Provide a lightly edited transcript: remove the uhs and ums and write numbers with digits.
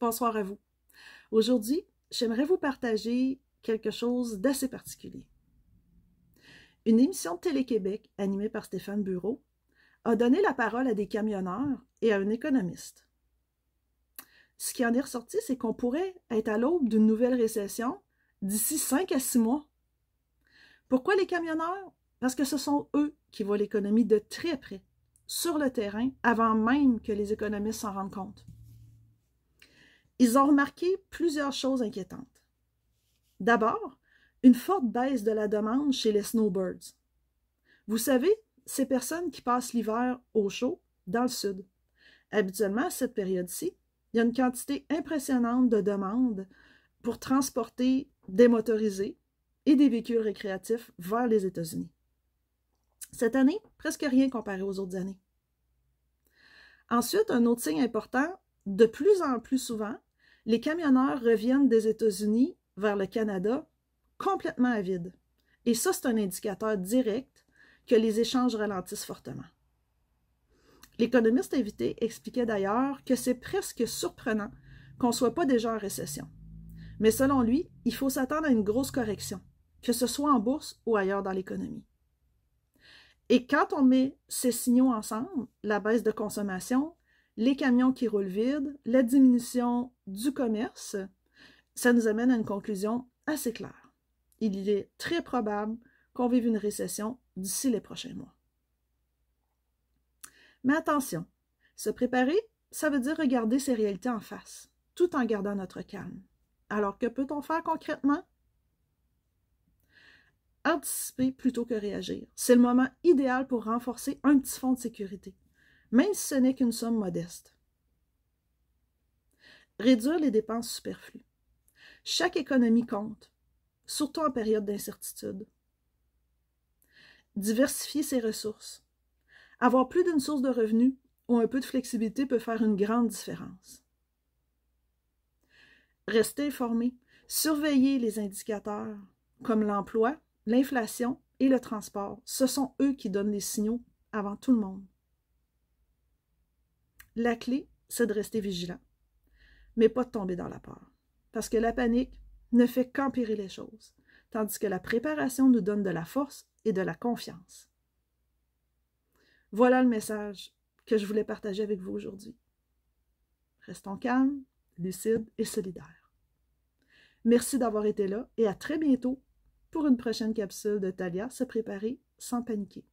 bonsoir à vous. Aujourd'hui, j'aimerais vous partager quelque chose d'assez particulier. Une émission de Télé-Québec, animée par Stéphane Bureau, a donné la parole à des camionneurs et à un économiste. Ce qui en est ressorti, c'est qu'on pourrait être à l'aube d'une nouvelle récession d'ici 5 à 6 mois. Pourquoi les camionneurs? Parce que ce sont eux qui voient l'économie de très près, sur le terrain, avant même que les économistes s'en rendent compte. Ils ont remarqué plusieurs choses inquiétantes. D'abord, une forte baisse de la demande chez les snowbirds. Vous savez, ces personnes qui passent l'hiver au chaud dans le sud. Habituellement, à cette période-ci, il y a une quantité impressionnante de demandes pour transporter des motorisés et des véhicules récréatifs vers les États-Unis. Cette année, presque rien comparé aux autres années. Ensuite, un autre signe important, de plus en plus souvent, les camionneurs reviennent des États-Unis vers le Canada complètement à vide. Et ça, c'est un indicateur direct que les échanges ralentissent fortement. L'économiste invité expliquait d'ailleurs que c'est presque surprenant qu'on ne soit pas déjà en récession. Mais selon lui, il faut s'attendre à une grosse correction, que ce soit en bourse ou ailleurs dans l'économie. Et quand on met ces signaux ensemble, la baisse de consommation, les camions qui roulent vides, la diminution du commerce, ça nous amène à une conclusion assez claire. Il est très probable qu'on vive une récession d'ici les prochains mois. Mais attention, se préparer, ça veut dire regarder ces réalités en face, tout en gardant notre calme. Alors, que peut-on faire concrètement? Anticiper plutôt que réagir. C'est le moment idéal pour renforcer un petit fonds de sécurité, même si ce n'est qu'une somme modeste. Réduire les dépenses superflues. Chaque économie compte, surtout en période d'incertitude. Diversifier ses ressources. Avoir plus d'une source de revenus ou un peu de flexibilité peut faire une grande différence. Rester informé. Surveiller les indicateurs comme l'emploi, l'inflation et le transport. Ce sont eux qui donnent les signaux avant tout le monde. La clé, c'est de rester vigilant, mais pas de tomber dans la peur. Parce que la panique ne fait qu'empirer les choses, tandis que la préparation nous donne de la force et de la confiance. Voilà le message que je voulais partager avec vous aujourd'hui. Restons calmes, lucides et solidaires. Merci d'avoir été là et à très bientôt pour une prochaine capsule de Thalia, se préparer sans paniquer.